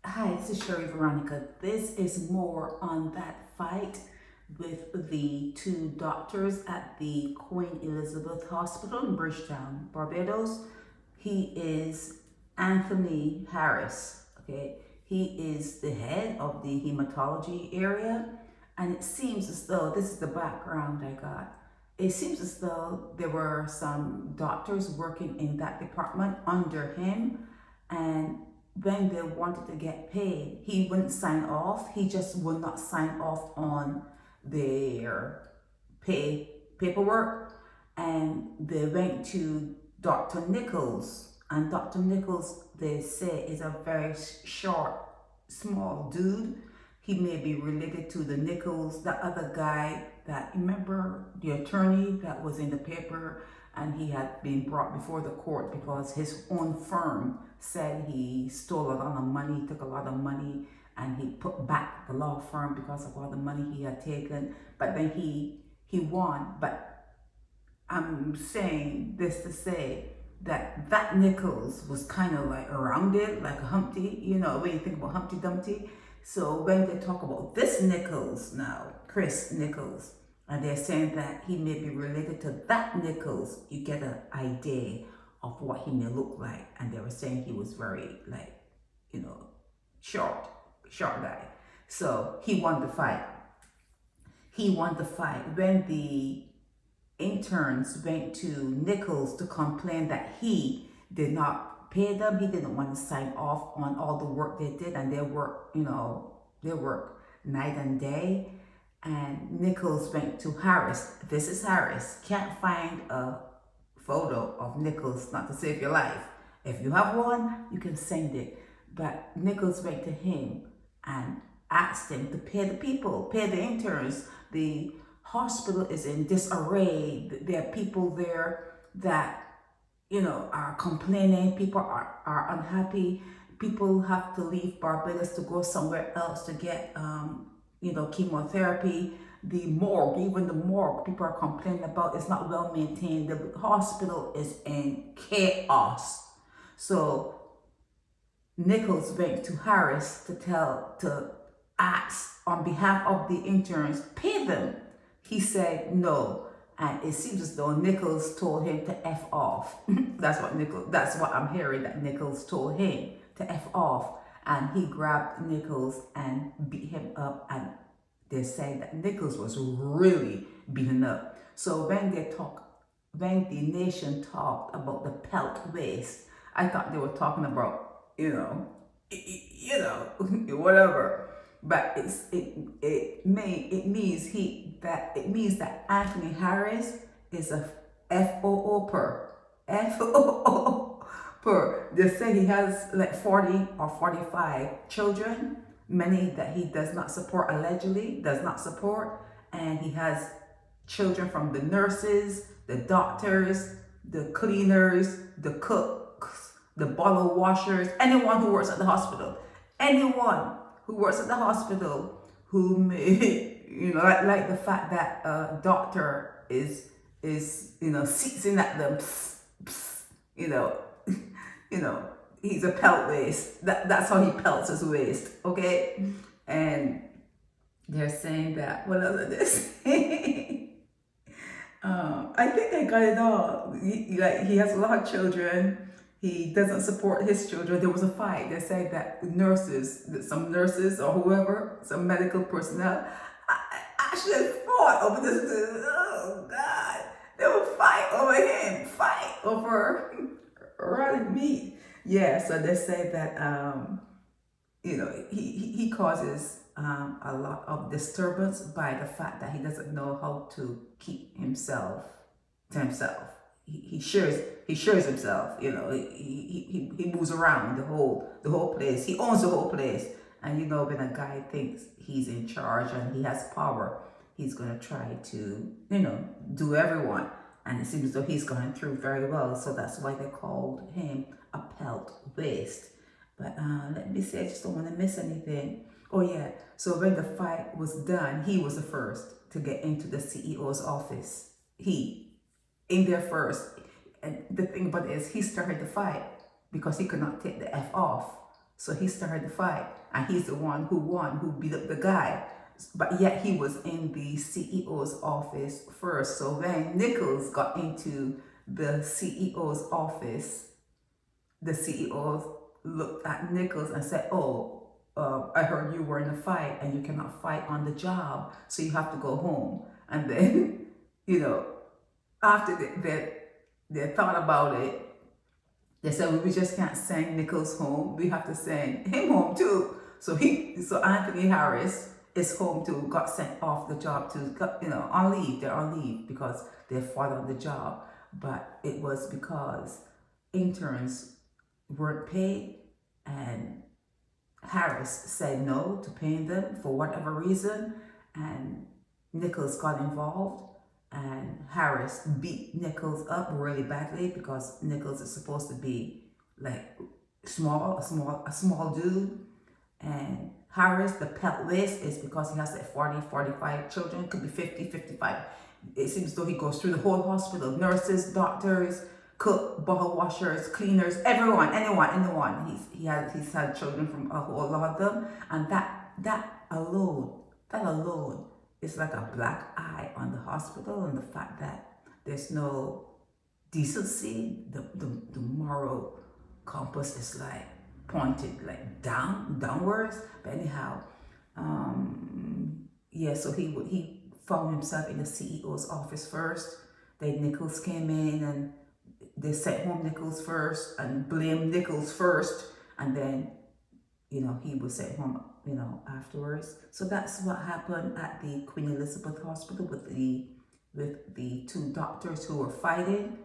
Hi, this is Sherry Veronica. This is more on that fight with the two doctors at the Queen Elizabeth Hospital in Bridgetown, Barbados. He is Anthony Harris. Okay, he is the head of the hematology area, and it seems as though this is the background I got. It seems as though there were some doctors working in that department under him, and when they wanted to get paid, he wouldn't sign off. He just would not sign off on their paperwork. And they went to Dr. Nicholls. And Dr. Nicholls, they say, is a very short, small dude. He may be related to the Nicholls, that other guy that, remember the attorney that was in the paper, and he had been brought before the court because his own firm said he stole a lot of money, took a lot of money, and he put back the law firm because of all the money he had taken. But then he won. But I'm saying this to say that Nicholls was kind of like around it, like a Humpty, when you think about Humpty Dumpty. So when they talk about this Nicholls now, Chris Nicholls, and they're saying that he may be related to that Nicholls, you get an idea of what he may look like. And they were saying he was very, like, short guy. So he won the fight. He won the fight. When the interns went to Nicholls to complain that he did not pay them, he didn't want to sign off on all the work they did, and they work, they work night and day. And Nicholls went to Harris. This is Harris. Can't find a photo of Nicholls, not to save your life. If you have one, you can send it. But Nicholls went to him and asked him to pay the people, pay the interns. The hospital is in disarray. There are people there that, are complaining. People are unhappy. People have to leave Barbados to go somewhere else to get, chemotherapy. The morgue, even the morgue, people are complaining about, it's not well maintained. The hospital is in chaos. So Nicholls went to Harris to ask on behalf of the interns, pay them. He said no. And it seems as though Nicholls told him to F off. That's what I'm hearing, that Nicholls told him to F off. And he grabbed Nicholls and beat him up, and they're saying that Nicholls was really beaten up. So when the nation talked about the pelt waste, I thought they were talking about, whatever. But it means that Anthony Harris is a FOO per. They say he has like 40 or 45 children, many that he does not support, allegedly does not support. And he has children from the nurses, the doctors, the cleaners, the cooks, the bottle washers, anyone who works at the hospital. Anyone who works at the hospital who may, like the fact that a doctor is seizing at them, he's a pelt waste. That's how he pelts his waste, okay? And they're saying that, what else are they saying? I think I got it all. He has a lot of children. He doesn't support his children. There was a fight. They said that some nurses or whoever, some medical personnel, actually fought over this. Oh God, they would fight over him, fight over rotted meat. Yeah, so they say that he causes a lot of disturbance by the fact that he doesn't know how to keep himself to himself. He shares himself. He moves around the whole place. He owns the whole place. And when a guy thinks he's in charge and he has power, he's gonna try to do everyone. And it seems as though he's gone through very well. So that's why they called him a pelt waste. But let me see, I just don't want to miss anything. Oh yeah, so when the fight was done, he was the first to get into the CEO's office. In there first. And the thing about it is, he started the fight because he could not take the F off. So he started the fight, and he's the one who won, who beat up the guy. But yet he was in the CEO's office first. So when Nicholls got into the CEO's office, the CEO looked at Nicholls and said, "Oh, I heard you were in a fight and you cannot fight on the job, so you have to go home." And then, after they thought about it, they said, "Well, we just can't send Nicholls home. We have to send him home too." So Anthony Harris is home too, got sent off the job too, on leave. They're on leave because they fought on the job. But it was because interns weren't paid, and Harris said no to paying them for whatever reason, and Nicholls got involved, and Harris beat Nicholls up really badly because Nicholls is supposed to be like a small dude, and Harris, the pet list is because he has like 40, 45 children, could be 50, 55. It seems though he goes through the whole hospital, nurses, doctors, cook, bottle washers, cleaners, anyone. He's had children from a whole lot of them, and that alone is like a black eye on the hospital, and the fact that there's no decency, the moral compass is like pointed like downwards. But anyhow, so he found himself in the CEO's office first. Then Nicholls came in and they sent home Nicholls first and blamed Nicholls first, and then he was sent home afterwards. So that's what happened at the Queen Elizabeth Hospital with the two doctors who were fighting.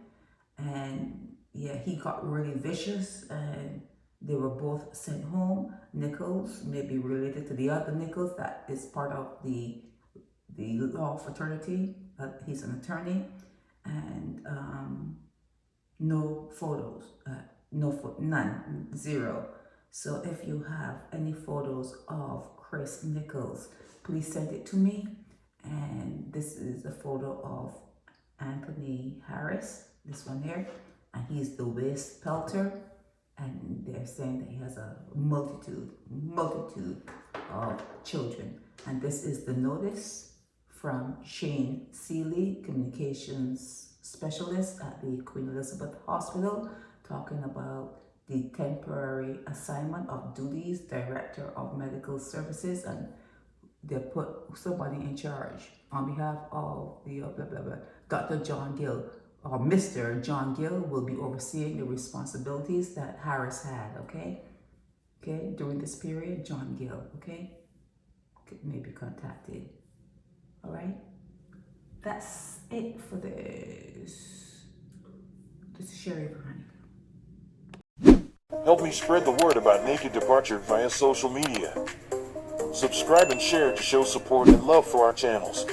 And he got really vicious, and they were both sent home. Nicholls may be related to the other Nicholls that is part of the law fraternity. He's an attorney, and no photos, none, zero. So if you have any photos of Chris Nicholls, please send it to me. And this is a photo of Anthony Harris, this one here, and he's the waist pelter. And they're saying that he has a multitude of children. And this is the notice from Shane Seeley, communications specialist at the Queen Elizabeth Hospital, talking about the temporary assignment of duties, Director of Medical Services, and they put somebody in charge on behalf of the Dr. John Gill, or Mr. John Gill will be overseeing the responsibilities that Harris had, okay, during this period. John Gill, may be contacted. All right, that's it for this. This is Sherry Veronica. Help me spread the word about Naked Departure via social media. Subscribe and share to show support and love for our channels.